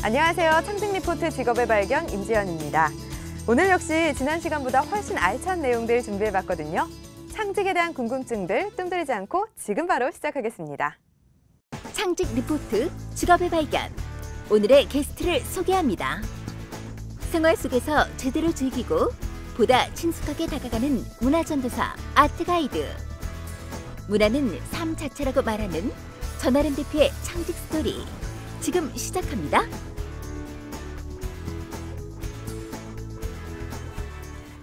안녕하세요. 창직 리포트 직업의 발견 임지연입니다. 오늘 역시 지난 시간보다 훨씬 알찬 내용들 준비해봤거든요. 창직에 대한 궁금증들 뜸들이지 않고 지금 바로 시작하겠습니다. 창직 리포트 직업의 발견. 오늘의 게스트를 소개합니다. 생활 속에서 제대로 즐기고 보다 친숙하게 다가가는 문화전도사 아트가이드. 문화는 삶 자체라고 말하는 전아름 대표의 창직 스토리. 지금 시작합니다.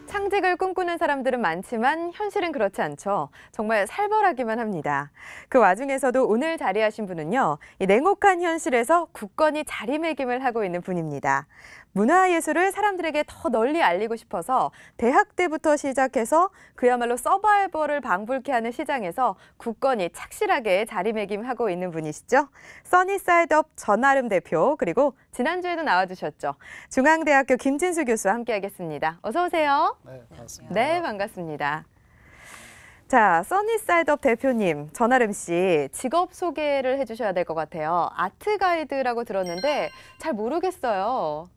창직을 꿈꾸는 사람들은 많지만 현실은 그렇지 않죠. 정말 살벌하기만 합니다. 그 와중에서도 오늘 자리하신 분은요, 이 냉혹한 현실에서 굳건히 자리매김을 하고 있는 분입니다. 문화예술을 사람들에게 더 널리 알리고 싶어서 대학 때부터 시작해서 그야말로 서바이벌을 방불케 하는 시장에서 굳건히 착실하게 자리매김하고 있는 분이시죠. 써니사이드업 전아름 대표, 그리고 지난주에도 나와주셨죠. 중앙대학교 김진수 교수와 함께하겠습니다. 어서 오세요. 네, 반갑습니다. 네, 반갑습니다. 자, 써니사이드업 대표님, 전아름 씨 직업 소개를 해주셔야 될 것 같아요. 아트 가이드라고 들었는데 잘 모르겠어요.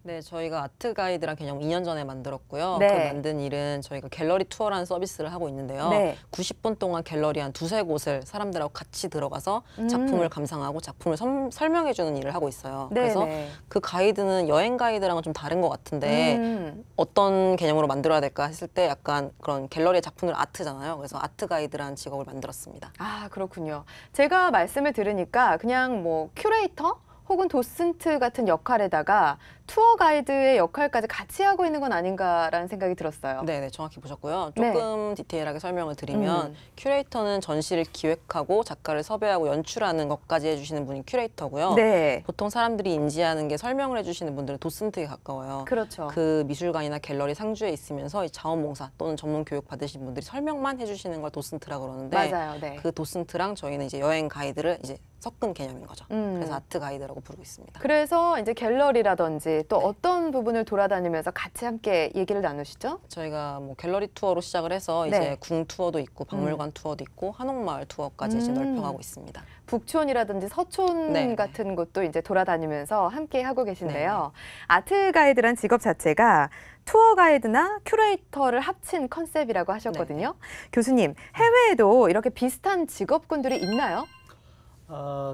네, 저희가 아트 가이드란 개념 2년 전에 만들었고요. 네. 그 만든 일은 저희가 갤러리 투어라는 서비스를 하고 있는데요. 네. 90분 동안 갤러리 한 두세 곳을 사람들하고 같이 들어가서 작품을 감상하고 작품을 설명해주는 일을 하고 있어요. 네, 그래서 네. 그 가이드는 여행 가이드랑은 좀 다른 것 같은데 어떤 개념으로 만들어야 될까 했을 때 약간 그런 갤러리의 작품들 아트잖아요. 그래서 아트 가이드라는 직업을 만들었습니다. 아, 그렇군요. 제가 말씀을 들으니까 그냥 뭐 큐레이터 혹은 도슨트 같은 역할에다가 투어 가이드의 역할까지 같이 하고 있는 건 아닌가라는 생각이 들었어요. 네, 정확히 보셨고요. 네. 조금 디테일하게 설명을 드리면 큐레이터는 전시를 기획하고 작가를 섭외하고 연출하는 것까지 해주시는 분이 큐레이터고요. 네. 보통 사람들이 인지하는 게 설명을 해주시는 분들은 도슨트에 가까워요. 그렇죠. 그 미술관이나 갤러리 상주에 있으면서 이 자원봉사 또는 전문 교육 받으신 분들이 설명만 해주시는 걸 도슨트라고 그러는데 맞아요. 네. 그 도슨트랑 저희는 이제 여행 가이드를 이제 섞은 개념인 거죠. 그래서 아트 가이드라고 부르고 있습니다. 그래서 이제 갤러리라든지 또 어떤 부분을 돌아다니면서 같이 함께 얘기를 나누시죠? 저희가 뭐 갤러리 투어로 시작을 해서 네. 이제 궁 투어도 있고 박물관 투어도 있고 한옥마을 투어까지 이제 넓혀가고 있습니다. 북촌이라든지 서촌 네. 같은 곳도 이제 돌아다니면서 함께 하고 계신데요. 아트 가이드란 직업 자체가 투어 가이드나 큐레이터를 합친 컨셉이라고 하셨거든요. 교수님, 해외에도 이렇게 비슷한 직업군들이 있나요?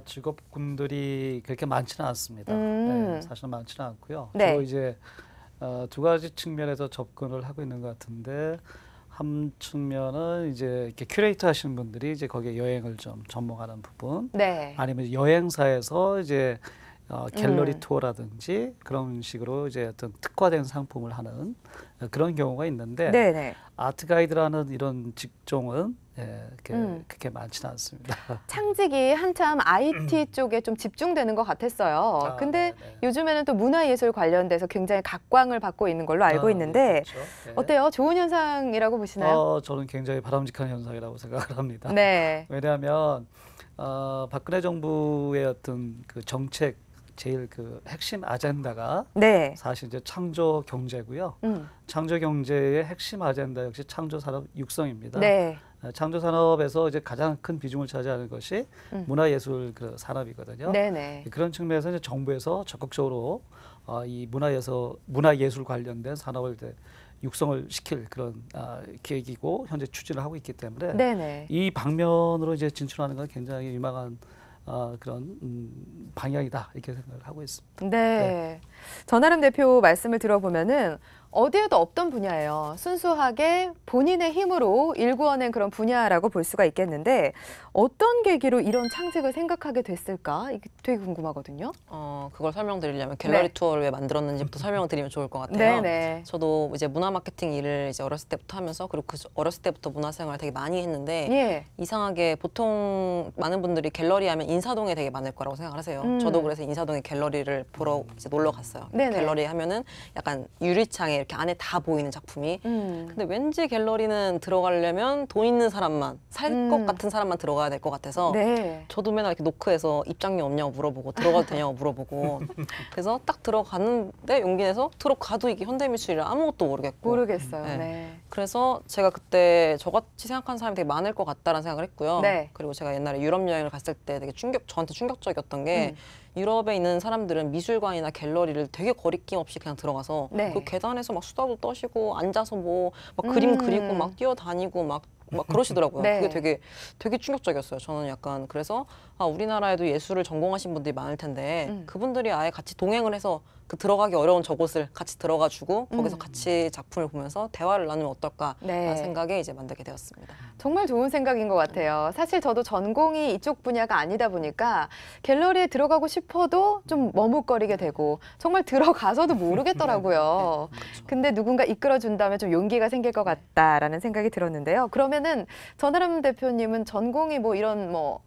직업군들이 그렇게 많지는 않습니다. 네, 사실 많지는 않고요. 네. 주로 이제 두 가지 측면에서 접근을 하고 있는 것 같은데, 한 측면은 이제 이렇게 큐레이터 하시는 분들이 이제 거기에 여행을 좀 전문하는 부분, 네. 아니면 여행사에서 이제 갤러리 투어라든지 그런 식으로 이제 어떤 특화된 상품을 하는 그런 경우가 있는데, 네네. 아트 가이드라는 이런 직종은 그렇게 많지는 않습니다. 창직이 한참 IT 쪽에 좀 집중되는 것 같았어요. 근데 네네. 요즘에는 또 문화예술 관련돼서 굉장히 각광을 받고 있는 걸로 알고 있는데 그렇죠. 네. 어때요? 좋은 현상이라고 보시나요? 저는 굉장히 바람직한 현상이라고 생각을 합니다. 네. 왜냐하면 박근혜 정부의 어떤 그 정책 제일 그 핵심 아젠다가 네. 사실 이제 창조 경제고요. 창조 경제의 핵심 아젠다 역시 창조 산업 육성입니다. 네. 창조 산업에서 이제 가장 큰 비중을 차지하는 것이 문화예술 그 산업이거든요. 네네. 그런 측면에서 이제 정부에서 적극적으로 이 문화예술 관련된 산업을 이제 육성을 시킬 그런 계획이고 현재 추진을 하고 있기 때문에 네네. 이 방면으로 이제 진출하는 건 굉장히 유망한 그런 방향이다 이렇게 생각을 하고 있습니다. 네. 전아름 대표 말씀을 들어보면은 어디에도 없던 분야예요. 순수하게 본인의 힘으로 일구어낸 그런 분야라고 볼 수가 있겠는데 어떤 계기로 이런 창직을 생각하게 됐을까? 이게 되게 궁금하거든요. 그걸 설명드리려면 갤러리 네. 투어를 왜 만들었는지부터 설명을 드리면 좋을 것 같아요. 네네. 저도 이제 문화 마케팅 일을 이제 어렸을 때부터 하면서 그리고 그 어렸을 때부터 문화 생활을 되게 많이 했는데 예. 이상하게 보통 많은 분들이 갤러리 하면 인사동에 되게 많을 거라고 생각을 하세요. 저도 그래서 인사동에 갤러리를 보러 이제 놀러 갔어요. 네네. 갤러리 하면은 약간 유리창에 이렇게 안에 다 보이는 작품이. 근데 왠지 갤러리는 들어가려면 돈 있는 사람만, 살 것 같은 사람만 들어가야 될 것 같아서 네. 저도 맨날 이렇게 노크해서 입장료 없냐고 물어보고 들어가도 되냐고 물어보고 그래서 딱 들어가는데 용기 내서 들어가도 이게 현대미술이라 아무것도 모르겠고 모르겠어요. 네. 네. 그래서 제가 그때 저같이 생각하는 사람이 되게 많을 것 같다라는 생각을 했고요. 네. 그리고 제가 옛날에 유럽 여행을 갔을 때 되게 저한테 충격적이었던 게 유럽에 있는 사람들은 미술관이나 갤러리를 되게 거리낌 없이 그냥 들어가서 네. 그 계단에서 막 수다도 떠시고 앉아서 뭐 막 그림 그리고 막 뛰어다니고 막 그러시더라고요. 네. 그게 되게 충격적이었어요. 저는 약간 그래서 우리나라에도 예술을 전공하신 분들이 많을 텐데 그분들이 아예 같이 동행을 해서 그 들어가기 어려운 저곳을 같이 들어가 주고 거기서 같이 작품을 보면서 대화를 나누면 어떨까라는 네. 생각에 이제 만들게 되었습니다. 정말 좋은 생각인 것 같아요. 사실 저도 전공이 이쪽 분야가 아니다 보니까 갤러리에 들어가고 싶어도 좀 머뭇거리게 되고 정말 들어가서도 모르겠더라고요. 근데 누군가 이끌어준다면 좀 용기가 생길 것 같다라는 생각이 들었는데요. 그러면은 전하람 대표님은 전공이 뭐 이런 뭐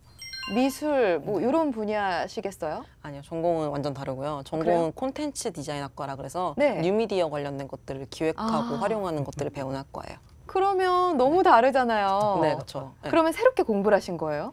미술 뭐 이런 분야시겠어요? 아니요, 전공은 완전 다르고요. 전공은 그래요? 콘텐츠 디자인학과라 그래서 네. 뉴미디어 관련된 것들을 기획하고 활용하는 것들을 배우는 학과예요. 그러면 너무 다르잖아요. 네, 그렇죠. 네. 그러면 새롭게 공부를 하신 거예요?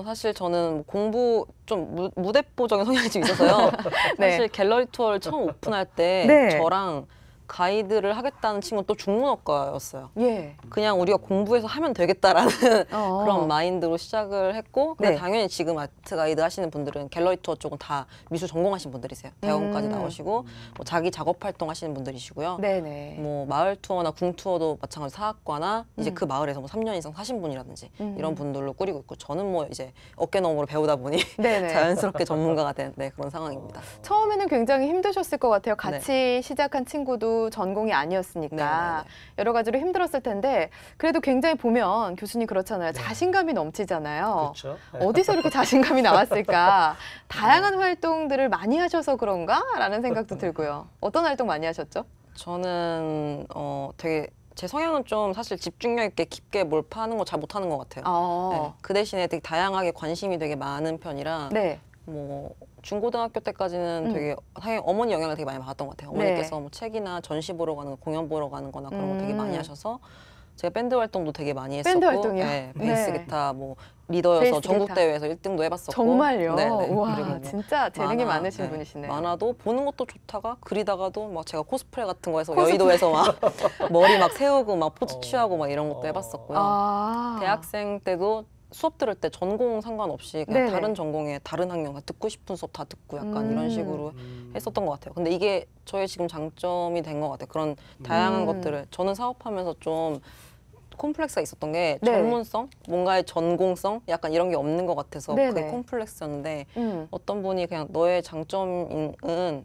사실 저는 공부 좀 무대뽀적인 성향이 좀 있어서요. 네. 사실 갤러리 투어를 처음 오픈할 때 네. 저랑 가이드를 하겠다는 친구는 또 중문학과였어요. 예. 그냥 우리가 공부해서 하면 되겠다라는 그런 마인드로 시작을 했고 근데 네. 당연히 지금 아트 가이드 하시는 분들은 갤러리 투어 쪽은 다 미술 전공하신 분들이세요. 대학원까지 나오시고 뭐 자기 작업 활동 하시는 분들이시고요. 네네. 뭐 마을 투어나 궁 투어도 마찬가지 사학과나 이제 그 마을에서 뭐 3년 이상 사신 분이라든지 이런 분들로 꾸리고 있고 저는 뭐 이제 어깨너머로 배우다 보니 네네. 자연스럽게 전문가가 된 그런 상황입니다. 처음에는 굉장히 힘드셨을 것 같아요. 같이 시작한 친구도 전공이 아니었으니까 네네네. 여러 가지로 힘들었을 텐데 그래도 굉장히 보면 교수님 그렇잖아요. 자신감이 넘치잖아요. 그렇죠. 어디서 이렇게 자신감이 나왔을까? 다양한 활동들을 많이 하셔서 그런가? 라는 생각도 들고요. 어떤 활동 많이 하셨죠? 저는 되게 제 성향은 좀 사실 집중력 있게 깊게 몰입하는 거 잘 못하는 것 같아요. 네. 그 대신에 되게 다양하게 관심이 되게 많은 편이라 네. 뭐 중고등학교 때까지는 되게 당연히 어머니 영향을 되게 많이 받았던 것 같아요. 어머니께서 뭐 책이나 전시 보러 가는 거, 공연 보러 가는 거나 그런 거 되게 많이 하셔서 제가 밴드 활동도 되게 많이 했었고 밴드 활동이요? 네, 베이스 네. 기타 뭐 리더여서 베이스 전국 기타. 대회에서 1등도 해봤었고 정말요? 네네. 우와, 그리고 뭐 진짜 재능이 만화, 많으신 네. 분이시네요. 만화도 보는 것도 좋다가 그리다가도 막 제가 코스프레 같은 거 해서 코스프레. 여의도에서 막 머리 막 세우고 막 포즈 취하고 막 이런 것도 해봤었고요. 대학생 때도 수업 들을 때 전공 상관없이 그냥 네네. 다른 전공에 다른 학년 듣고 싶은 수업 다 듣고 약간 이런 식으로 했었던 것 같아요. 근데 이게 저의 지금 장점이 된 것 같아요. 그런 다양한 것들을 저는 사업하면서 좀 콤플렉스가 있었던 게 네. 전문성, 뭔가의 전공성 약간 이런 게 없는 것 같아서 네네. 그게 콤플렉스였는데 어떤 분이 그냥 너의 장점은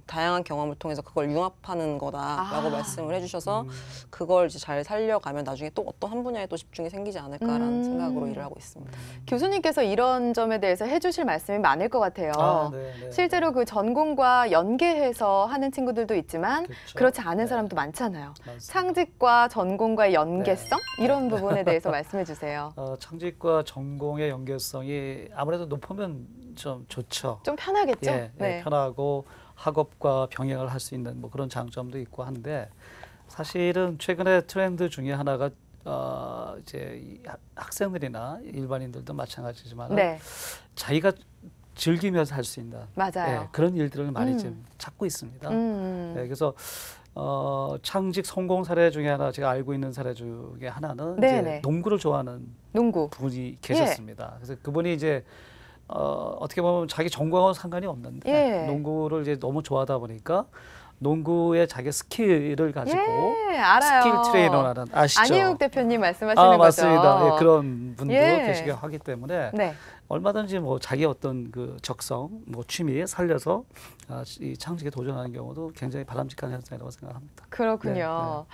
다양한 경험을 통해서 그걸 융합하는 거다라고 말씀을 해주셔서 그걸 이제 잘 살려가면 나중에 또 어떤 한 분야에 또 집중이 생기지 않을까라는 생각으로 일을 하고 있습니다. 교수님께서 이런 점에 대해서 해주실 말씀이 많을 것 같아요. 네. 실제로 그 전공과 연계해서 하는 친구들도 있지만 그렇죠. 그렇지 않은 네. 사람도 많잖아요. 맞습니다. 창직과 전공과의 연계성? 네. 이런 부분에 대해서 말씀해 주세요. 창직과 전공의 연계성이 아무래도 높으면 좀 좋죠. 좀 편하겠죠? 예, 네. 편하고 학업과 병행을 할 수 있는 뭐 그런 장점도 있고 한데 사실은 최근에 트렌드 중에 하나가 이제 이 학생들이나 일반인들도 마찬가지지만 네, 자기가 즐기면서 할 수 있는 맞아요. 그런 일들을 많이 좀 찾고 있습니다. 그래서 창직 성공 사례 중에 하나 제가 알고 있는 사례 중에 하나는 네네. 이제 농구를 좋아하는 농구. 분이 계셨습니다. 그래서 그분이 이제 어떻게 보면 자기 전공하고는 상관이 없는데 예. 농구를 이제 너무 좋아하다 보니까 농구에 자기 스킬을 가지고 예, 알아요. 스킬 트레이너라는 아시죠? 안희욱 대표님 말씀하시는 거죠? 맞습니다. 예, 그런 분도 예. 계시게 하기 때문에 네. 얼마든지 뭐 자기 어떤 그 적성, 뭐 취미에 살려서 이 창직에 도전하는 경우도 굉장히 바람직한 현상이라고 생각합니다. 그렇군요.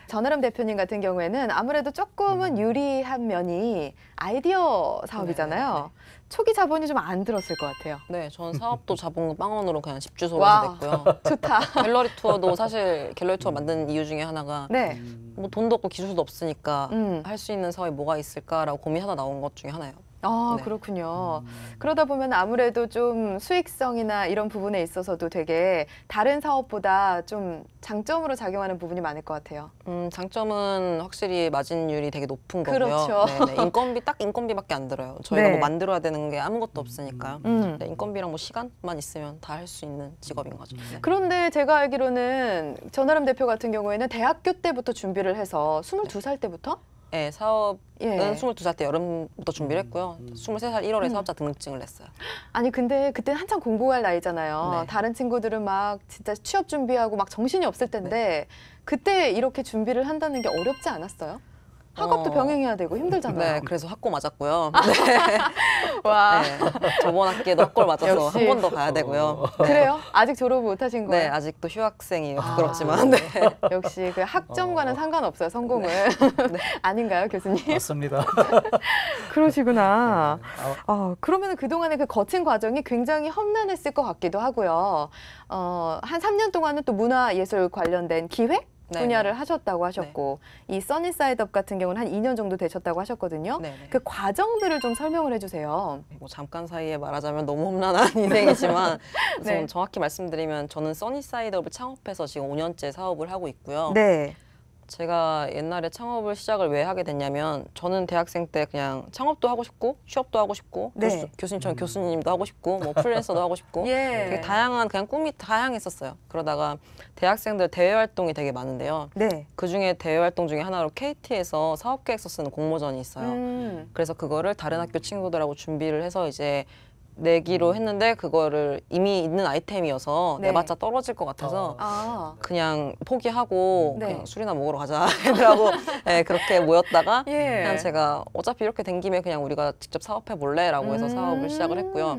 전하람 대표님 같은 경우에는 아무래도 조금은 유리한 면이 아이디어 사업이잖아요. 초기 자본이 좀 안 들었을 것 같아요. 네, 전 사업도 자본금 빵원으로 그냥 집주소로 와. 해서 냈고요. 좋다. 갤러리 투어도 사실 갤러리 투어 만든 이유 중에 하나가 네. 뭐 돈도 없고 기술도 없으니까 음. 할 수 있는 사업이 뭐가 있을까라고 고민하다 나온 것 중에 하나예요. 아, 네. 그렇군요. 그러다 보면 아무래도 좀 수익성이나 이런 부분에 있어서도 되게 다른 사업보다 좀 장점으로 작용하는 부분이 많을 것 같아요. 장점은 확실히 마진율이 되게 높은 거고요. 그렇죠. 네네. 인건비밖에 안 들어요. 저희가 네. 뭐 만들어야 되는 게 아무것도 없으니까요. 음. 네, 인건비랑 뭐 시간만 있으면 다 할 수 있는 직업인 거죠. 네. 그런데 제가 알기로는 전아름 대표 같은 경우에는 대학교 때부터 준비를 해서 22살 때부터? 네, 사업은 예. 22살 때 여름부터 준비를 했고요. 23살 1월에 사업자 등록증을 냈어요. 아니 근데 그때 한창 공부할 나이잖아요. 네. 다른 친구들은 막 진짜 취업 준비하고 막 정신이 없을 텐데 그때 이렇게 준비를 한다는 게 어렵지 않았어요? 학업도 병행해야 되고 힘들잖아요. 네, 그래서 학고 맞았고요. 와, 네, 저번 학기에도 학고를 맞아서 역시. 한 번 더 가야 되고요. 그래요? 아직 졸업을 못 하신 네, 거예요? 아직도 휴학생이에요. 아. 부끄럽지만. 네. 역시 그 학점과는 상관없어요, 성공은. 아닌가요, 교수님? 맞습니다. 그러시구나. 네. 그러면 그동안의 그 거친 과정이 굉장히 험난했을 것 같기도 하고요. 한 3년 동안은 또 문화예술 관련된 기획? 네, 분야를 네. 하셨다고 하셨고 이 써니사이드업 같은 경우는 한 2년 정도 되셨다고 하셨거든요. 네, 네. 그 과정들을 좀 설명을 해주세요. 뭐 잠깐 사이에 말하자면 너무 험난한 인생이지만 우선 네. 정확히 말씀드리면 저는 써니사이드업을 창업해서 지금 5년째 사업을 하고 있고요. 네. 제가 옛날에 창업을 시작을 왜 하게 됐냐면 저는 대학생 때 그냥 창업도 하고 싶고 취업도 하고 싶고 네. 교수님처럼 교수님도 하고 싶고 뭐 프리랜서도 하고 싶고 예. 되게 다양한 그냥 꿈이 다양했었어요. 그러다가 대학생들 대외 활동이 되게 많은데요. 네. 그중에 대외 활동 중에 하나로 KT에서 사업계획서 쓰는 공모전이 있어요. 그래서 그거를 다른 학교 친구들하고 준비를 해서 이제 내기로 했는데 그거를 이미 있는 아이템이어서 네. 내봤자 떨어질 것 같아서 아. 그냥 포기하고 네. 그냥 술이나 먹으러 가자 애들하고 네, 그렇게 모였다가 예. 그냥 제가 어차피 이렇게 된 김에 그냥 우리가 직접 사업해 볼래? 라고 해서 사업을 시작을 했고요.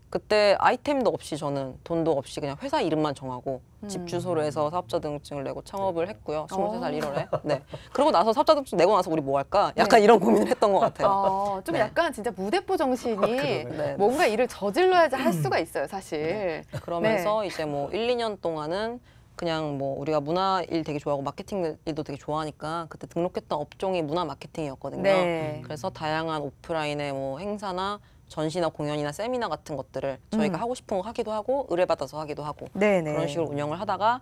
그때 아이템도 없이 저는 돈도 없이 그냥 회사 이름만 정하고 집 주소로 해서 사업자 등록증을 내고 창업을 했고요. 23살 1월에. 네. 그러고 나서 사업자 등록증 내고 나서 우리 뭐 할까? 약간 이런 고민을 했던 것 같아요. 좀 네. 약간 진짜 무대포 정신이 네. 뭔가 일을 저질러야지 할 수가 있어요, 사실. 그러면서 이제 뭐 1, 2년 동안은 그냥 뭐 우리가 문화 일 되게 좋아하고 마케팅 일도 되게 좋아하니까 그때 등록했던 업종이 문화 마케팅이었거든요. 네. 그래서 다양한 오프라인의 뭐 행사나 전시나 공연이나 세미나 같은 것들을 저희가 하고 싶은 거 하기도 하고 의뢰받아서 하기도 하고 네네. 그런 식으로 운영을 하다가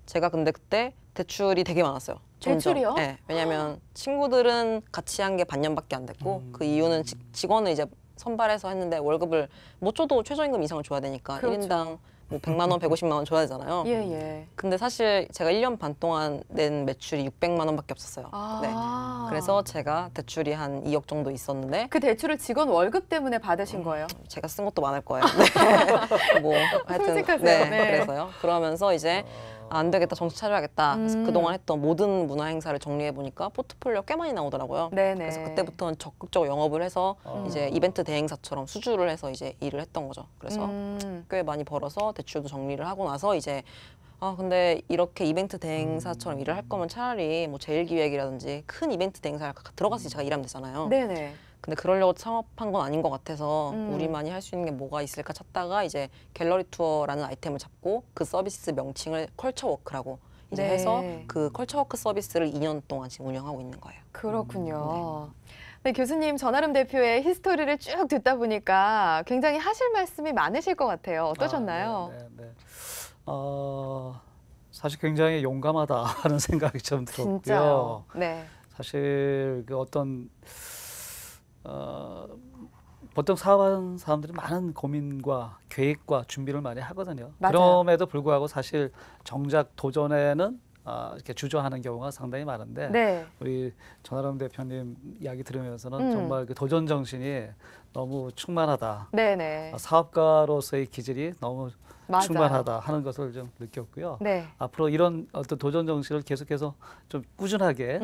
제가 근데 그때 대출이 되게 많았어요. 점점. 대출이요? 네. 왜냐면 친구들은 같이 한 게 반년밖에 안 됐고 그 이유는 직원을 이제 선발해서 했는데 월급을 못 줘도 최저임금 이상을 줘야 되니까 그렇죠. 1인당 뭐 100만 원, 150만 원 줘야 되잖아요. 예, 예. 근데 사실 제가 1년 반 동안 낸 매출이 600만 원밖에 없었어요. 아. 네. 그래서 제가 대출이 한 2억 정도 있었는데 그 대출을 직원 월급 때문에 받으신 거예요? 제가 쓴 것도 많을 거예요. 네. 뭐 하여튼 솔직하세요. 네, 네. 그래서요. 그러면서 이제 안 되겠다, 정신 차려야겠다. 그래서 그동안 했던 모든 문화 행사를 정리해 보니까 포트폴리오 꽤 많이 나오더라고요. 네네. 그래서 그때부터는 적극적으로 영업을 해서 이제 이벤트 대행사처럼 수주를 해서 이제 일을 했던 거죠. 그래서 꽤 많이 벌어서 대출도 정리를 하고 나서 이제 근데 이렇게 이벤트 대행사처럼 일을 할 거면 차라리 뭐 제일기획이라든지 큰 이벤트 대행사에 들어가서 제가 일하면 되잖아요. 네네. 근데 그러려고 창업한 건 아닌 것 같아서 음. 우리만이 할 수 있는 게 뭐가 있을까 찾다가 이제 갤러리 투어라는 아이템을 잡고 그 서비스 명칭을 컬처워크라고 이제 네. 해서 그 컬처워크 서비스를 2년 동안 지금 운영하고 있는 거예요. 그렇군요. 네, 교수님 전아름 대표의 히스토리를 쭉 듣다 보니까 굉장히 하실 말씀이 많으실 것 같아요. 어떠셨나요? 네. 사실 굉장히 용감하다 하는 생각이 좀 들었고요. 진짜요. 네. 사실 그 어떤 보통 사업하는 사람들이 많은 고민과 계획과 준비를 많이 하거든요. 맞아요. 그럼에도 불구하고 사실 정작 도전에는 이렇게 주저하는 경우가 상당히 많은데 네. 우리 전아름 대표님 이야기 들으면서는 음. 정말 그 도전 정신이 너무 충만하다. 네네. 사업가로서의 기질이 너무 맞아요. 충만하다 하는 것을 좀 느꼈고요. 네. 앞으로 이런 어떤 도전 정신을 계속해서 좀 꾸준하게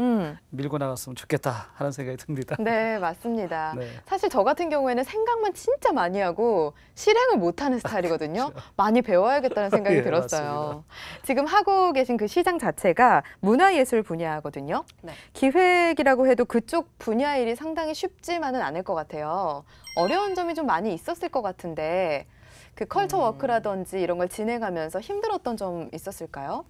밀고 나갔으면 좋겠다 하는 생각이 듭니다. 네, 맞습니다. 네. 사실 저 같은 경우에는 생각만 진짜 많이 하고 실행을 못하는 스타일이거든요. 많이 배워야겠다는 생각이 예, 들었어요. 맞습니다. 지금 하고 계신 그 시장 자체가 문화예술 분야거든요. 네. 기획이라고 해도 그쪽 분야 일이 상당히 쉽지만은 않을 것 같아요. 어려운 점이 좀 많이 있었을 것 같은데 그 컬처 워크라든지 이런 걸 진행하면서 힘들었던 점 있었을까요?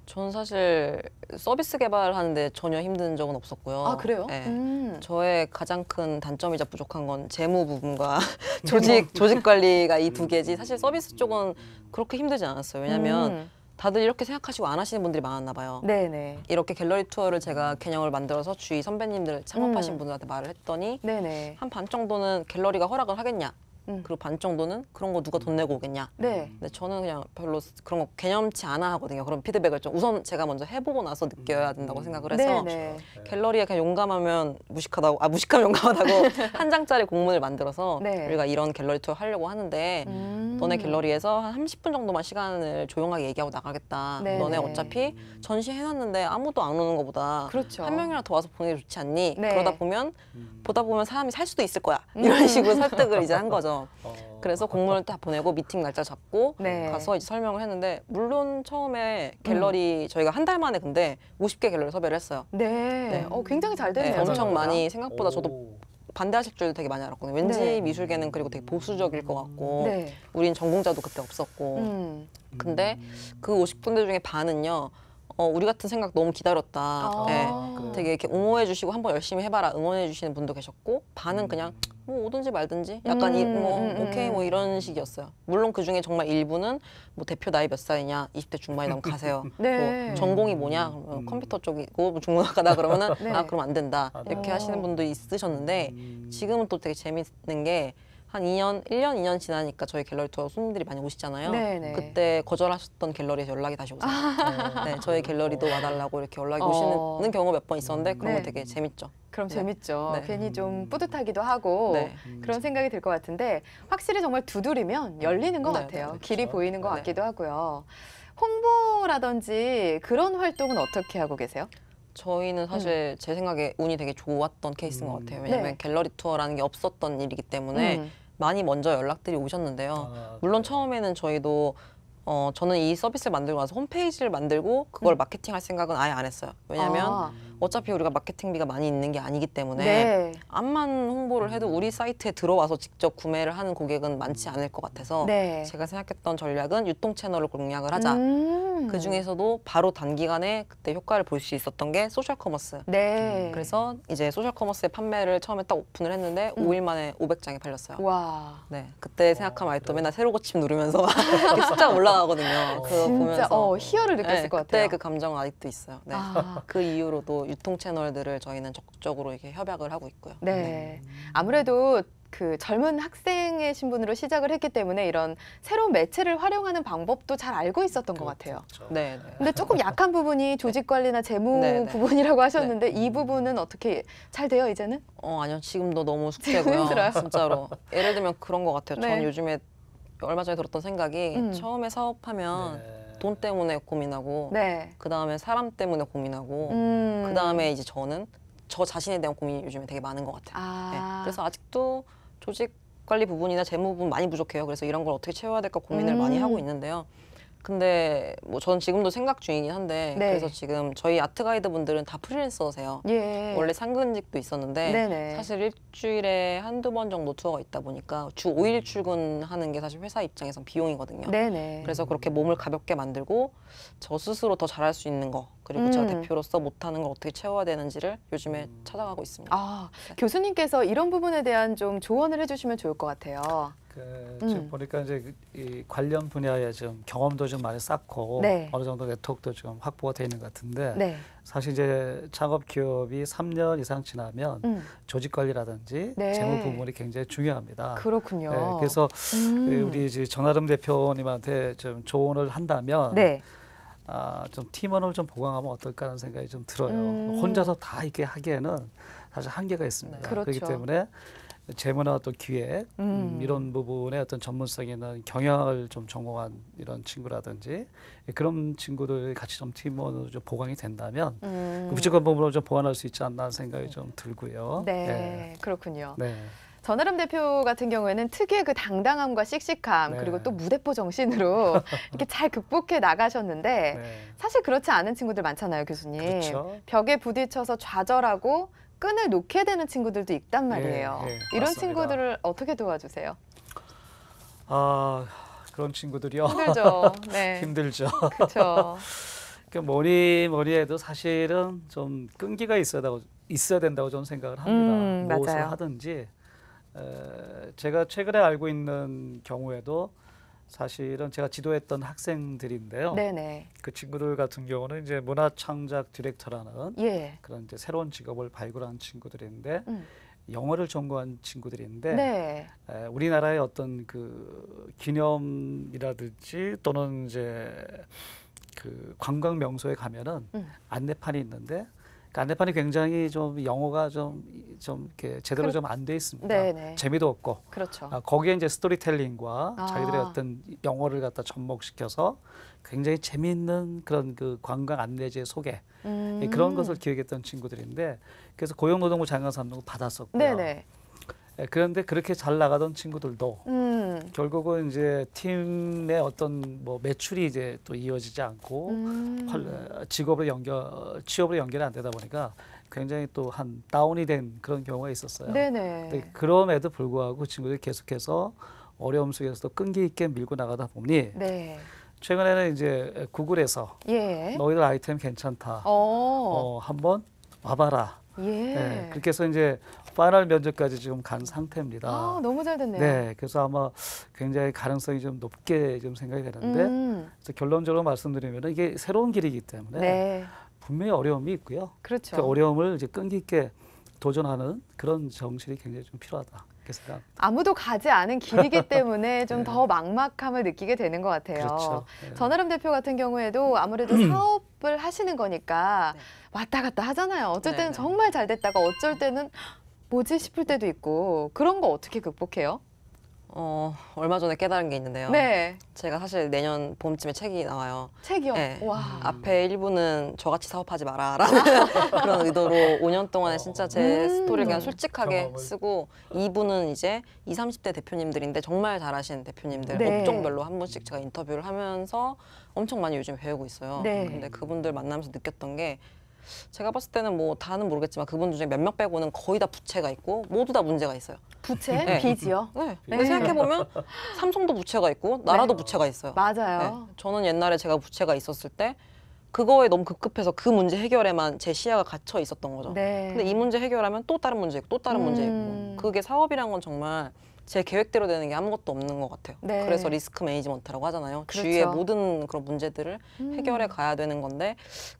전 사실 서비스 개발하는데 전혀 힘든 적은 없었고요. 아, 그래요? 네. 저의 가장 큰 단점이자 부족한 건 재무 부분과 조직 관리가 이 두 개지. 사실 서비스 쪽은 그렇게 힘들지 않았어요. 왜냐하면 다들 이렇게 생각하시고 안 하시는 분들이 많았나 봐요. 네네. 이렇게 갤러리 투어를 제가 개념을 만들어서 주위 선배님들 창업하신 분들한테 말을 했더니 네네. 한 반 정도는 갤러리가 허락을 하겠냐. 그리고 반 정도는 그런 거 누가 돈 내고 오겠냐. 네. 근데 저는 그냥 별로 그런 거 개념치 않아 하거든요. 그런 피드백을 좀 우선 제가 먼저 해보고 나서 느껴야 된다고 생각을 해서 네네. 갤러리에 그냥 용감하면 무식하면 용감하다고 한 장짜리 공문을 만들어서 네. 우리가 이런 갤러리 투어 하려고 하는데 너네 갤러리에서 한 30분 정도만 시간을 조용하게 얘기하고 나가겠다. 네네. 너네 어차피 전시해놨는데 아무도 안 오는 것보다 그렇죠. 한 명이라도 더 와서 보는 게 좋지 않니? 네. 그러다 보면 사람이 살 수도 있을 거야. 이런 식으로 설득을 이제 한 거죠. 그래서 공문을 다 보내고 미팅 날짜 잡고 네. 가서 이제 설명을 했는데 물론 처음에 갤러리 저희가 한 달 만에 근데 50개 갤러리 섭외를 했어요. 네. 네. 굉장히 잘 네, 됐네요. 엄청 생각보다. 많이 생각보다 저도 반대하실 줄도 되게 많이 알았거든요. 왠지 네. 미술계는 그리고 되게 보수적일 것 같고 네. 우린 전공자도 그때 없었고 근데 그 50군데 중에 반은요. 우리 같은 생각 너무 기다렸다. 아. 네. 되게 이렇게 옹호해 주시고 한번 열심히 해봐라 응원해 주시는 분도 계셨고 반은 그냥 뭐 오든지 말든지 약간 오케이 뭐 이런 식이었어요. 물론 그 중에 정말 일부는 뭐 대표 나이 몇 살이냐 20대 중반이라면 가세요. 네. 뭐 전공이 뭐냐 그러면 컴퓨터 쪽이고 뭐 중문학과다 그러면은 네. 아 그럼 안 된다 이렇게 하시는 분도 있으셨는데 지금은 또 되게 재밌는 게 한 1년, 2년 지나니까 저희 갤러리 투어 손님들이 많이 오시잖아요. 네네. 그때 거절하셨던 갤러리에서 연락이 다시 오세요. 네, 저희 갤러리도 와달라고 이렇게 연락이 오시는 경우가 몇 번 있었는데 그런 네. 거 되게 재밌죠. 그럼 네. 재밌죠. 네. 괜히 좀 뿌듯하기도 하고 네. 그런 생각이 들 것 같은데 확실히 정말 두드리면 열리는 것 네, 같아요. 네, 길이 그렇죠. 보이는 것 네. 같기도 하고요. 홍보라든지 그런 활동은 어떻게 하고 계세요? 저희는 사실 제 생각에 운이 되게 좋았던 케이스인 것 같아요. 왜냐면 네. 갤러리 투어라는 게 없었던 일이기 때문에 많이 먼저 연락들이 오셨는데요. 물론 처음에는 저희도 저는 이 서비스를 만들고 나서 홈페이지를 만들고 그걸 마케팅할 생각은 아예 안 했어요. 왜냐면 아. 어차피 우리가 마케팅비가 많이 있는 게 아니기 때문에 네. 암만 홍보를 해도 우리 사이트에 들어와서 직접 구매를 하는 고객은 많지 않을 것 같아서 네. 제가 생각했던 전략은 유통 채널을 공략을 하자. 그 중에서도 바로 단기간에 그때 효과를 볼 수 있었던 게 소셜 커머스. 네. 그래서 이제 소셜 커머스의 판매를 처음에 딱 오픈을 했는데 5일 만에 500장이 팔렸어요. 와. 네, 그때 생각하면 아직도 맨날 새로 고침 누르면서 이렇게 숫자가 올라가거든요. 그거 진짜 보면서 희열을 느꼈을 네, 것 그때 같아요. 그 감정은 아직도 있어요. 네. 아. 그 이후로도 유통 채널들을 저희는 적극적으로 이렇게 협약을 하고 있고요. 네. 아무래도 그 젊은 학생의 신분으로 시작을 했기 때문에 이런 새로운 매체를 활용하는 방법도 잘 알고 있었던 것 같아요. 네, 네. 근데 조금 약한 부분이 조직 관리나 재무 네, 네. 부분이라고 하셨는데 이 부분은 어떻게 잘 돼요, 이제는? 아니요, 지금도 너무 숙제고요. 힘들어요? 진짜로. 예를 들면 그런 것 같아요. 네. 저는 요즘에 얼마 전에 들었던 생각이 처음에 사업하면 돈 때문에 고민하고 네. 그 다음에 사람 때문에 고민하고 그 다음에 이제 저는 저 자신에 대한 고민이 요즘에 되게 많은 것 같아요. 아. 네. 그래서 아직도 조직 관리 부분이나 재무 부분 많이 부족해요. 그래서 이런 걸 어떻게 채워야 될까 고민을 많이 하고 있는데요. 근데 뭐 저는 지금도 생각 중이긴 한데 네. 그래서 지금 저희 아트 가이드 분들은 다 프리랜서세요. 예. 원래 상근직도 있었는데 네네. 사실 일주일에 한두 번 정도 투어가 있다 보니까 주 5일 출근하는 게 사실 회사 입장에선 비용이거든요. 네네. 그래서 그렇게 몸을 가볍게 만들고 저 스스로 더 잘할 수 있는 거 그리고 제가 대표로서 못하는 걸 어떻게 채워야 되는지를 요즘에 찾아가고 있습니다. 아, 교수님께서 이런 부분에 대한 좀 조언을 해주시면 좋을 것 같아요. 지금 보니까 이제 이 관련 분야에 좀 경험도 좀 많이 쌓고 네. 어느 정도 네트워크도 좀 확보가 돼 있는 것 같은데 네. 사실 이제 창업 기업이 3년 이상 지나면 조직 관리라든지 네. 재무 부분이 굉장히 중요합니다. 그렇군요. 네, 그래서 우리 이제 전아름 대표님한테 좀 조언을 한다면 네. 좀 팀원을 좀 보강하면 어떨까 하는 생각이 좀 들어요. 혼자서 다 이렇게 하기에는 사실 한계가 있습니다. 그렇죠. 그렇기 때문에 재무나 또 기획 이런 부분에 어떤 전문성 있는 경영을 좀 전공한 이런 친구라든지 그런 친구들 같이 좀 팀원으로 좀 보강이 된다면 그 부족한 부분을 좀 보완할 수 있지 않나 하는 생각이 좀 들고요. 네, 그렇군요. 네. 전아름 대표 같은 경우에는 특유의 그 당당함과 씩씩함 네. 그리고 또 무대포 정신으로 이렇게 잘 극복해 나가셨는데 네. 사실 그렇지 않은 친구들 많잖아요, 교수님. 그렇죠. 벽에 부딪혀서 좌절하고 끈을 놓게 되는 친구들도 있단 말이에요. 예, 이런 맞습니다. 친구들을 어떻게 도와주세요? 그런 친구들이요. 힘들죠. 네. 힘들죠. 그렇죠. 뭐니 해도 사실은 좀 끈기가 있어야 된다고 저는 생각을 합니다. 무엇을 맞아요. 하든지 제가 최근에 알고 있는 경우에도 사실은 제가 지도했던 학생들인데요. 네네. 그 친구들 같은 경우는 이제 문화창작 디렉터라는 예. 그런 이제 새로운 직업을 발굴한 친구들인데 음. 영어를 전공한 친구들인데 네. 우리나라의 어떤 그 기념이라든지 또는 이제 그 관광 명소에 가면은 안내판이 있는데 그 안내판이 굉장히 좀 영어가 좀 이렇게 제대로 좀 안 돼 있습니다. 네네. 재미도 없고 그렇죠. 거기에 이제 스토리텔링과 아. 자기들의 어떤 영어를 갖다 접목시켜서 굉장히 재미있는 그런 그 관광 안내지의 소개 그런 것을 기획했던 친구들인데 그래서 고용노동부 장관 상도 받았었고요. 네네. 그런데 그렇게 잘 나가던 친구들도 결국은 이제 팀의 어떤 뭐 매출이 이제 또 이어지지 않고 취업으로 연결이 안 되다 보니까 굉장히 또 한 다운이 된 그런 경우가 있었어요. 네네. 근데 그럼에도 불구하고 그 친구들이 계속해서 어려움 속에서도 끈기 있게 밀고 나가다 보니 네. 최근에는 이제 구글에서 예. 너희들 아이템 괜찮다. 한번 와봐라. 예. 네, 그렇게 해서 이제 파이널 면접까지 지금 간 상태입니다. 아, 너무 잘 됐네요. 네, 그래서 아마 굉장히 가능성이 좀 높게 좀 생각이 되는데 그래서 결론적으로 말씀드리면 이게 새로운 길이기 때문에 네. 분명히 어려움이 있고요. 그렇죠. 그 어려움을 이제 끈기 있게 도전하는 그런 정신이 굉장히 좀 필요하다. 이렇게 생각합니다. 아무도 가지 않은 길이기 때문에 좀 네. 더 막막함을 느끼게 되는 것 같아요. 그렇죠. 네. 전아름 대표 같은 경우에도 아무래도 사업을 하시는 거니까 네. 왔다 갔다 하잖아요. 어쩔 때는 네네. 정말 잘 됐다가 어쩔 때는 뭐지 싶을 때도 있고 그런 거 어떻게 극복해요? 얼마 전에 깨달은 게 있는데요. 네. 제가 사실 내년 봄쯤에 책이 나와요. 책이요. 네. 와. 앞에 1부는 저같이 사업하지 마라라는 그런 의도로 5년 동안에 진짜 제 스토리를 그냥 솔직하게 경험을. 쓰고 2부는 이제 20, 30대 대표님들인데 정말 잘하신 대표님들 네. 업종별로 한 분씩 제가 인터뷰를 하면서 엄청 많이 요즘 배우고 있어요. 네. 근데 그분들 만나면서 느꼈던 게 제가 봤을 때는 뭐 다는 모르겠지만 그분들 중에 몇몇 빼고는 거의 다 부채가 있고 모두 다 문제가 있어요. 부채, 네. 빚이요. 네. 네. 근데 생각해보면 삼성도 부채가 있고 나라도 네. 부채가 있어요. 맞아요. 네. 저는 옛날에 제가 부채가 있었을 때 그거에 너무 급급해서 그 문제 해결에만 제 시야가 갇혀 있었던 거죠. 네. 근데 이 문제 해결하면 또 다른 문제 있고 또 다른 문제 음. 있고 그게 사업이란 건 정말 제 계획대로 되는 게 아무것도 없는 것 같아요. 네. 그래서 리스크 매니지먼트라고 하잖아요. 그렇죠. 주위의 모든 그런 문제들을 해결해 가야 되는 건데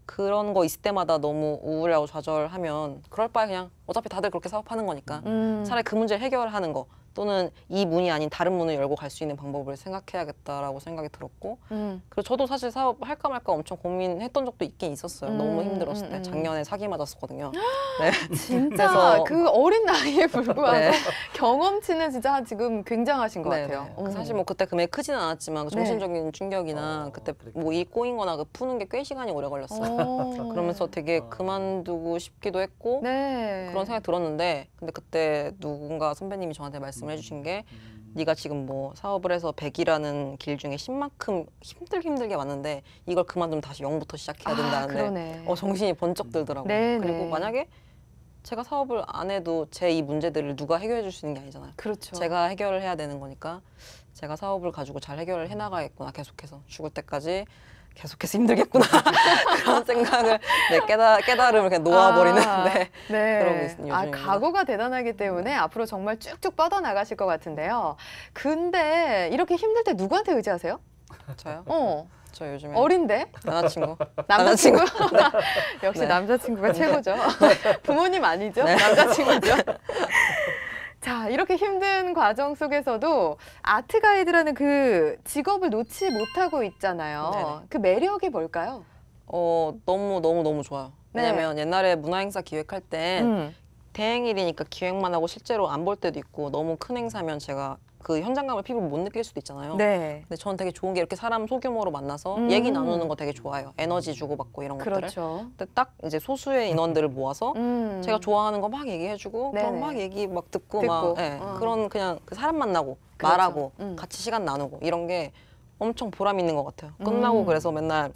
그런 거 있을 때마다 너무 우울하고 좌절하면 그럴 바에 그냥 어차피 다들 그렇게 사업하는 거니까 차라리 그 문제를 해결하는 거 또는 이 문이 아닌 다른 문을 열고 갈 수 있는 방법을 생각해야겠다라고 생각이 들었고 그리고 저도 사실 사업 할까 말까 엄청 고민했던 적도 있긴 있었어요. 너무 힘들었을 때 작년에 사기 맞았었거든요. 네. 진짜 그래서- 그 어린 나이에 불구하고 네. 경험치는 진짜 지금 굉장한 것 네, 같아요. 네. 사실 뭐 그때 금액 크지는 않았지만 그 네. 정신적인 충격이나 그때 뭐 일 꼬인 거나 그 푸는 게 꽤 시간이 오래 걸렸어요. 그러면서 되게 그만두고 싶기도 했고 네. 그런 생각이 들었는데 근데 그때 누군가 선배님이 저한테 말씀을 해주신 게 네가 지금 뭐 사업을 해서 100이라는 길 중에 10만큼 힘들게 왔는데 이걸 그만두면 다시 0부터 시작해야 된다는데 그러네. 정신이 번쩍 들더라고요. 네, 그리고 네. 만약에 제가 사업을 안 해도 제 이 문제들을 누가 해결해 줄 수 있는 게 아니잖아요. 그렇죠. 제가 해결을 해야 되는 거니까 제가 사업을 가지고 잘 해결을 해나가겠구나 계속해서 죽을 때까지 계속해서 힘들겠구나 그런 생각을 깨달음을 그냥 놓아버리는 네. 그러고 있는 요즘입니다. 각오가 대단하기 때문에 앞으로 정말 쭉쭉 뻗어나가실 것 같은데요. 근데 이렇게 힘들 때 누구한테 의지하세요? 저요? 저 요즘에 어린데? 남자친구 남자친구? 역시 네. 남자친구가 최고죠. 부모님 아니죠? 네. 남자친구죠. 자, 이렇게 힘든 과정 속에서도 아트 가이드라는 그 직업을 놓지 못하고 있잖아요. 네네. 그 매력이 뭘까요? 너무 좋아요. 네. 왜냐면 옛날에 문화행사 기획할 땐 대행일이니까 기획만 하고 실제로 안 볼 때도 있고 너무 큰 행사면 제가 그 현장감을 피부로 못 느낄 수도 있잖아요. 네. 근데 저는 되게 좋은 게 이렇게 사람 소규모로 만나서 얘기 나누는 거 되게 좋아해요. 에너지 주고받고 이런 것들을. 그렇죠. 근데 딱 이제 소수의 인원들을 모아서 제가 좋아하는 거 막 얘기해주고 네네. 그럼 막 얘기 막 듣고 듣고. 막 예, 어. 그런 그냥 그 사람 만나고 그렇죠. 말하고 같이 시간 나누고 이런 게 엄청 보람 있는 것 같아요. 끝나고 그래서 맨날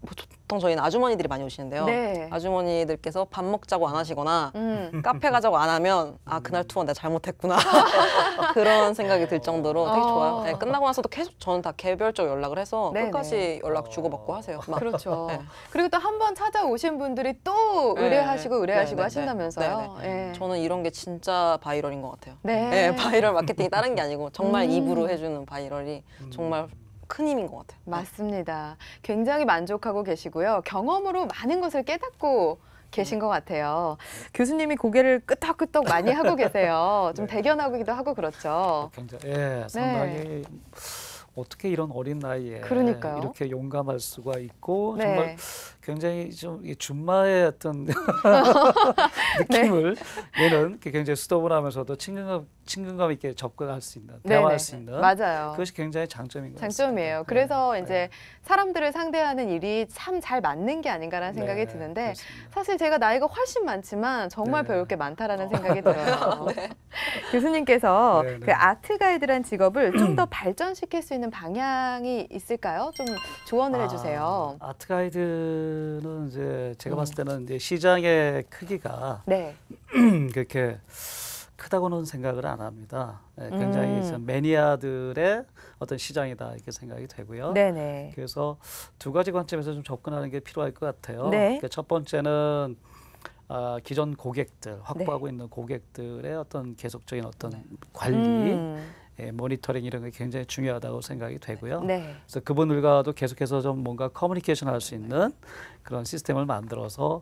보통 저희는 아주머니들이 많이 오시는데요. 네. 아주머니들께서 밥 먹자고 안 하시거나 카페 가자고 안 하면 아 그날 투어 내가 잘못했구나 그런 생각이 들 정도로 되게 좋아요. 네, 끝나고 나서도 계속 저는 다 개별적으로 연락을 해서 네네. 끝까지 연락 주고받고 하세요. 막. 그렇죠. 네. 그리고 또 한 번 찾아오신 분들이 또 네, 의뢰하시고 의뢰하시고 네, 네, 하신다면서요. 네, 예. 저는 이런 게 진짜 바이럴인 것 같아요. 네. 네, 바이럴 마케팅이 다른 게 아니고 정말 입으로 해주는 바이럴이 정말 큰 힘인 것 같아요. 맞습니다. 굉장히 만족하고 계시고요. 경험으로 많은 것을 깨닫고 계신 것 같아요. 교수님이 고개를 끄덕끄덕 많이 하고 계세요. 좀 네. 대견하기도 하고 그렇죠. 굉장히 상당히 어떻게 이런 어린 나이에 그러니까요. 이렇게 용감할 수가 있고 네. 정말 굉장히 좀 이 준마의 어떤 느낌을 내는 굉장히 수더분하면서도 친근감 있게 접근할 수 있는, 대화할 수 있는 맞아요. 그것이 굉장히 장점인 것 장점이에요. 같습니다. 그래서 네. 이제 사람들을 상대하는 일이 참 잘 맞는 게 아닌가라는 생각이 네, 드는데 그렇습니다. 사실 제가 나이가 훨씬 많지만 정말 네. 배울 게 많다라는 생각이 들어요. 교수님께서 네, 네. 그 아트 가이드란 직업을 좀 더 발전시킬 수 있는 방향이 있을까요? 좀 조언을 해주세요. 아트 가이드는 이제 제가 봤을 때는 이제 시장의 크기가 네. 그렇게 크다고는 생각을 안 합니다. 굉장히 좀 매니아들의 어떤 시장이다 이렇게 생각이 되고요. 네네. 그래서 두 가지 관점에서 좀 접근하는 게 필요할 것 같아요. 네. 그러니까 첫 번째는 기존 고객들, 확보하고 있는 고객들의 어떤 계속적인 어떤 관리, 모니터링 이런 게 굉장히 중요하다고 생각이 되고요. 네. 그래서 그분들과도 계속해서 좀 뭔가 커뮤니케이션 할 수 있는 그런 시스템을 만들어서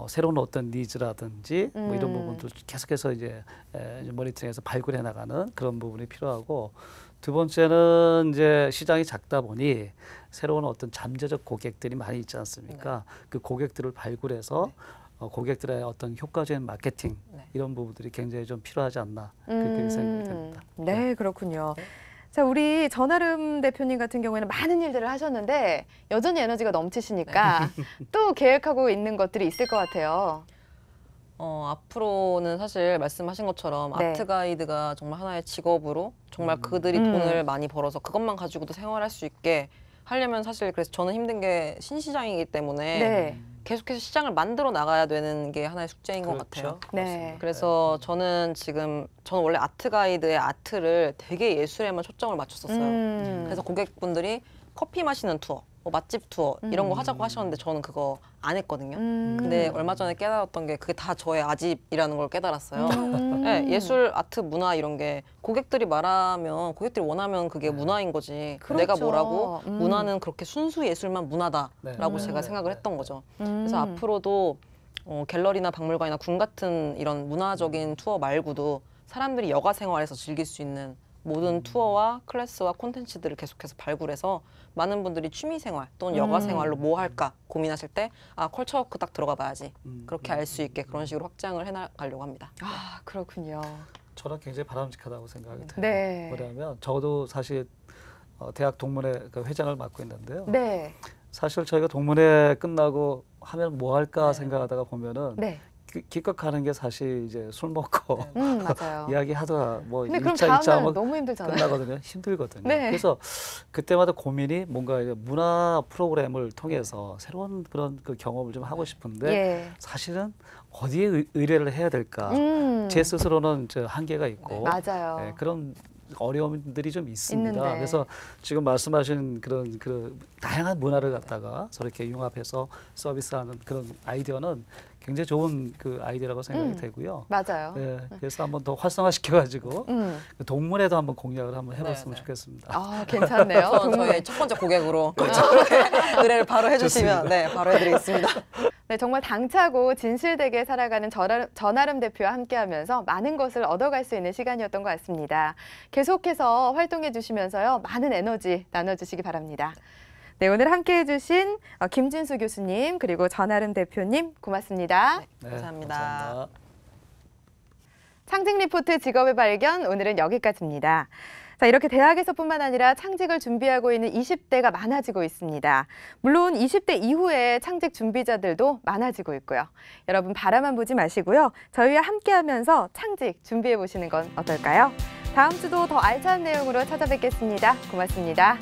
새로운 어떤 니즈라든지 뭐 이런 부분들 계속해서 이제 모니터링해서 발굴해 나가는 그런 부분이 필요하고 두 번째는 이제 시장이 작다 보니 새로운 어떤 잠재적 고객들이 많이 있지 않습니까? 그 고객들을 발굴해서 고객들의 어떤 효과적인 마케팅 이런 부분들이 굉장히 좀 필요하지 않나 그렇게 생각이 됩니다. 네, 그렇군요. 자, 우리 전아름 대표님 같은 경우에는 많은 일들을 하셨는데 여전히 에너지가 넘치시니까 또 계획하고 있는 것들이 있을 것 같아요. 앞으로는 사실 말씀하신 것처럼 네. 아트 가이드가 정말 하나의 직업으로 정말 그들이 돈을 많이 벌어서 그것만 가지고도 생활할 수 있게 하려면 사실 그래서 저는 힘든 게 신시장이기 때문에 네. 계속해서 시장을 만들어 나가야 되는 게 하나의 숙제인 것 같아요. 네. 그래서 저는 원래 아트 가이드의 아트를 되게 예술에만 초점을 맞췄었어요. 그래서 고객분들이 커피 마시는 투어, 뭐 맛집 투어 이런 거 하자고 하셨는데 저는 그거 안 했거든요. 근데 얼마 전에 깨달았던 게 그게 다 저의 아집이라는 걸 깨달았어요. 네, 예술, 아트, 문화 이런 게 고객들이 원하면 그게 문화인 거지. 그렇죠. 내가 뭐라고 문화는 그렇게 순수 예술만 문화다라고 제가 생각을 했던 거죠. 그래서 앞으로도 갤러리나 박물관이나 궁 같은 이런 문화적인 투어 말고도 사람들이 여가 생활에서 즐길 수 있는 모든 투어와 클래스와 콘텐츠들을 계속해서 발굴해서 많은 분들이 취미 생활 또는 여가 생활로 뭐 할까 고민하실 때 컬처워크 딱 들어가 봐야지 그렇게 알 수 있게 그런 식으로 확장을 해나가려고 합니다. 아, 그렇군요. 저는 굉장히 바람직하다고 생각이 돼요. 네. 왜냐하면 저도 사실 대학 동문회 그 회장을 맡고 있는데요. 네. 사실 저희가 동문회 끝나고 하면 뭐 할까 생각하다가 보면은 네. 기껏 가는 게 사실 이제 술 먹고 맞아요. 이야기하다가 뭐 근데 그럼 1차, 다음 2차 날 하면 너무 힘들잖아요. 끝나거든요. 힘들거든요. 네. 그래서 그때마다 고민이 뭔가 이제 문화 프로그램을 통해서 새로운 그런 그 경험을 좀 하고 싶은데 예. 사실은 어디에 의뢰를 해야 될까? 제 스스로는 저 한계가 있고 맞아요. 네, 그런 어려움들이 좀 있습니다. 있는데. 그래서 지금 말씀하신 그런 그 다양한 문화를 갖다가 저렇게 융합해서 서비스하는 그런 아이디어는 굉장히 좋은 그 아이디어라고 생각이 되고요. 맞아요. 네, 그래서 한번 더 활성화시켜가지고 그 동문회도 한번 공략을 한번 해봤으면 네. 좋겠습니다. 아, 괜찮네요. 저희 첫 번째 고객으로 그렇게 의뢰를 바로 해주시면 바로 해드리겠습니다. 네, 정말 당차고 진실되게 살아가는 전아름 대표와 함께하면서 많은 것을 얻어갈 수 있는 시간이었던 것 같습니다. 계속해서 활동해 주시면서요, 많은 에너지 나눠주시기 바랍니다. 네, 오늘 함께해 주신 김진수 교수님 그리고 전아름 대표님 고맙습니다. 네, 감사합니다. 창직 리포트 직업의 발견 오늘은 여기까지입니다. 자, 이렇게 대학에서뿐만 아니라 창직을 준비하고 있는 20대가 많아지고 있습니다. 물론 20대 이후에 창직 준비자들도 많아지고 있고요. 여러분 바라만 보지 마시고요. 저희와 함께하면서 창직 준비해 보시는 건 어떨까요? 다음 주도 더 알찬 내용으로 찾아뵙겠습니다. 고맙습니다.